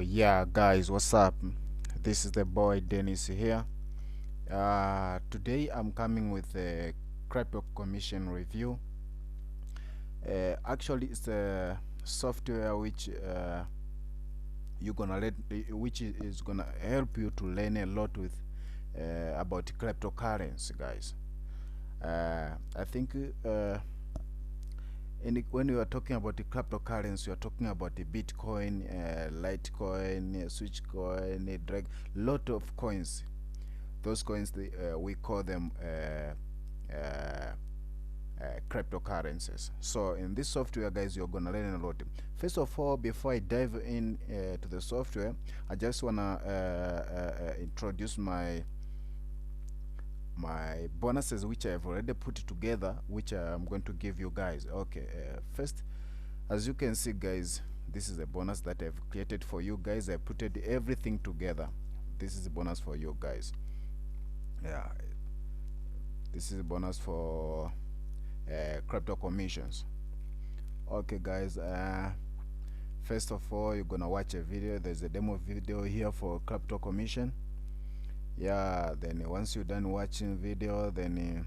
Yeah, guys, what's up? This is the boy Dennis here. Today I'm coming with a crypto commission review. Actually, it's a software which which is gonna help you to learn a lot with about cryptocurrency, guys. I think when you are talking about the cryptocurrency, you are talking about the Bitcoin, Litecoin, Switchcoin, Drag, lot of coins. Those coins, we call them cryptocurrencies. So in this software, guys, you're gonna learn a lot. First of all, before I dive in to the software, I just wanna introduce my bonuses which I've already put together, which I'm going to give you guys. Okay, first, as you can see, guys, this is a bonus that I've created for you guys. I put everything together. This is a bonus for you guys. Yeah, this is a bonus for crypto commissions. Okay, guys, first of all, you're gonna watch a video. There's a demo video here for crypto commission. Yeah, then once you're done watching video, then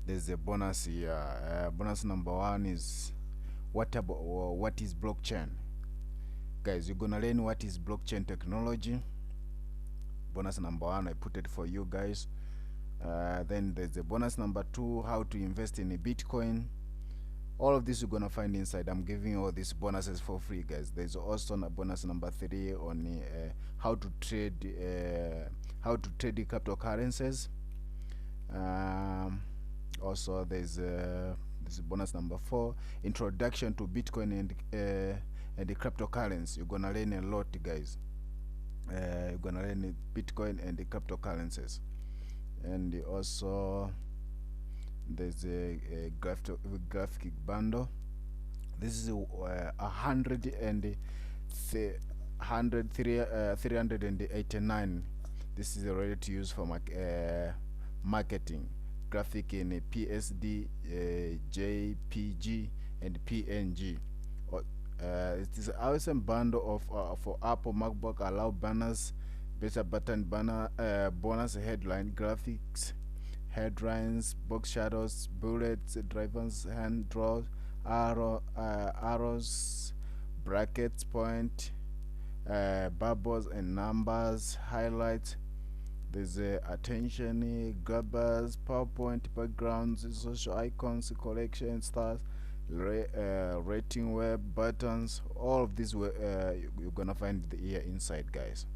there's a bonus here. Bonus number one is what is blockchain. Guys, you're gonna learn what is blockchain technology. Bonus number one, I put it for you guys. Then there's a bonus number two, how to invest in a Bitcoin. All of this you're gonna find inside. I'm giving you all these bonuses for free, guys. There's also a bonus number three on how to trade the cryptocurrencies. Also there's bonus number four, introduction to Bitcoin and the cryptocurrency. You're gonna learn a lot, guys. You're gonna learn Bitcoin and the cryptocurrencies. And also there's a graphic bundle. This is 389. This is ready to use for marketing. Graphic in PSD, JPG, and PNG. It is an awesome bundle of for Apple MacBook. Allow banners, better button banner, bonus headline graphics, headlines, box shadows, bullets, drivers, hand draws, arrows, brackets, point, bubbles and numbers, highlights. There's attention grabbers, PowerPoint backgrounds, social icons, collection stars, rating web buttons. All of these you're gonna find here inside, guys.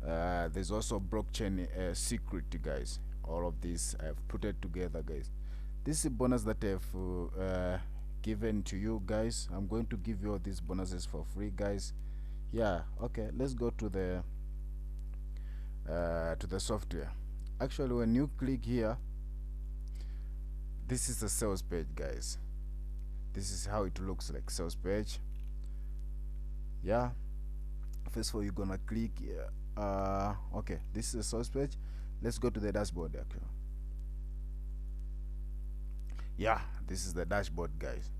There's also blockchain secret, guys. All of this I've put it together, guys. This is a bonus that I've given to you guys. I'm going to give you all these bonuses for free, guys. Yeah, okay, let's go to the software. Actually, when you click here, this is the sales page, guys. This is how it looks like, sales page. Yeah, first of all, you're gonna click here. Okay, this is the source page. Let's go to the dashboard. Okay. Yeah, this is the dashboard, guys.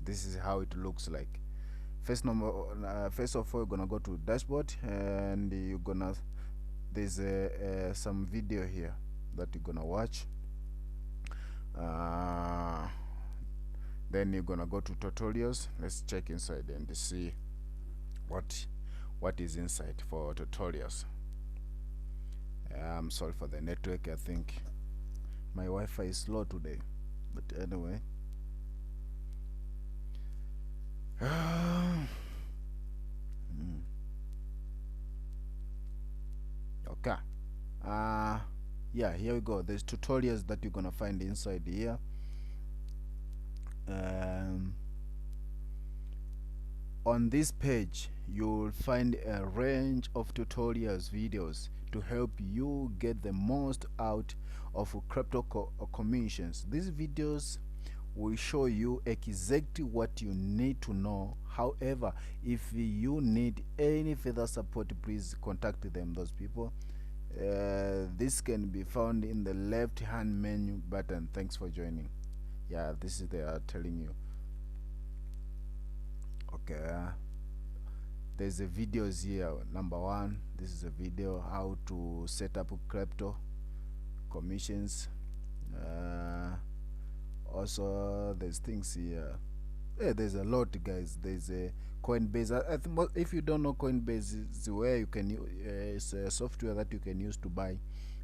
This is how it looks like. First of all, you're gonna go to dashboard, and you're gonna there's some video here that you're gonna watch. Then you're gonna go to tutorials. Let's check inside and see what is inside for tutorials. I'm sorry for the network. I think my Wi-Fi is slow today, but anyway. Okay. Yeah, here we go. There's tutorials that you're gonna find inside here. On this page, you'll find a range of tutorials videos to help you get the most out of crypto commissions. These videos will show you exactly what you need to know. However, if you need any further support, please contact them, those people. This can be found in the left hand menu button. Thanks for joining. Yeah, this is they are telling you. Okay, there's a videos here. Number one, this is a video how to set up crypto commissions. Also there's things here. Yeah, there's a lot, guys. There's a Coinbase. I think if you don't know, Coinbase is where you can it's a software that you can use to buy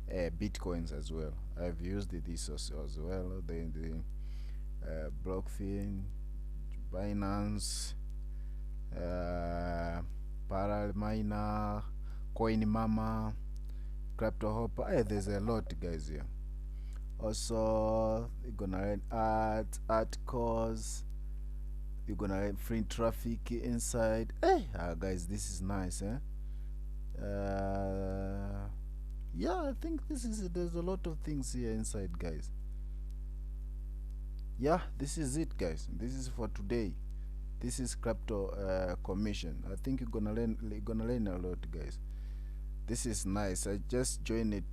bitcoins as well. I've used this as well. The Blockfin, Binance, Parallel Miner, Coin Mama, Crypto Hopper. There's a lot, guys, here. Also, you're gonna run articles. You're gonna run free traffic inside. Guys, this is nice, yeah, I think there's a lot of things here inside, guys. Yeah, this is it, guys. This is for today. This is crypto commission. I think you're gonna learn a lot, guys. This is nice. I just joined it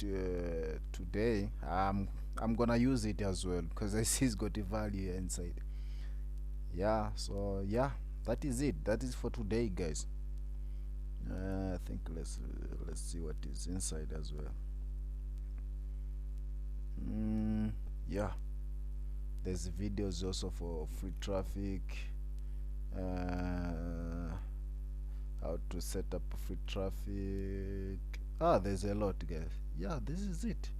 today. I'm gonna use it as well because I see it's got a value inside. Yeah, so yeah, that is it. That is for today, guys. I think let's see what is inside as well. Yeah, there's videos also for free traffic, how to set up free traffic. There's a lot, guys. Yeah, this is it.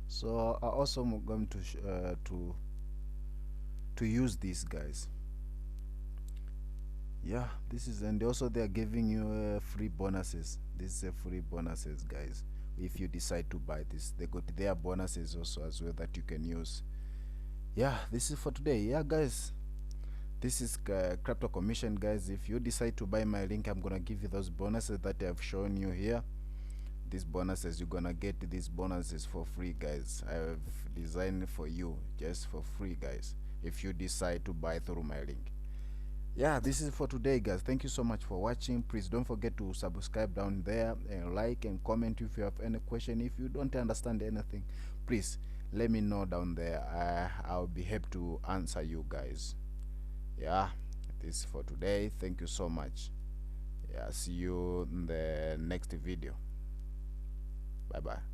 So I also am going to use these, guys. Yeah, this is, and also they are giving you free bonuses. This is a free bonuses, guys. If you decide to buy this, they got their bonuses also as well that you can use. Yeah, this is for today. Yeah, guys, this is crypto commission, guys. If you decide to buy my link, I'm gonna give you those bonuses that I've shown you here. These bonuses, you're gonna get these bonuses for free, guys. I've designed for you just for free, guys, if you decide to buy through my link. Yeah, this is for today, guys. Thank you so much for watching. Please don't forget to subscribe down there and like and comment if you have any question. If you don't understand anything, please let me know down there. I'll be happy to answer you, guys. Yeah, this is for today. Thank you so much. Yeah, see you in the next video. Bye bye.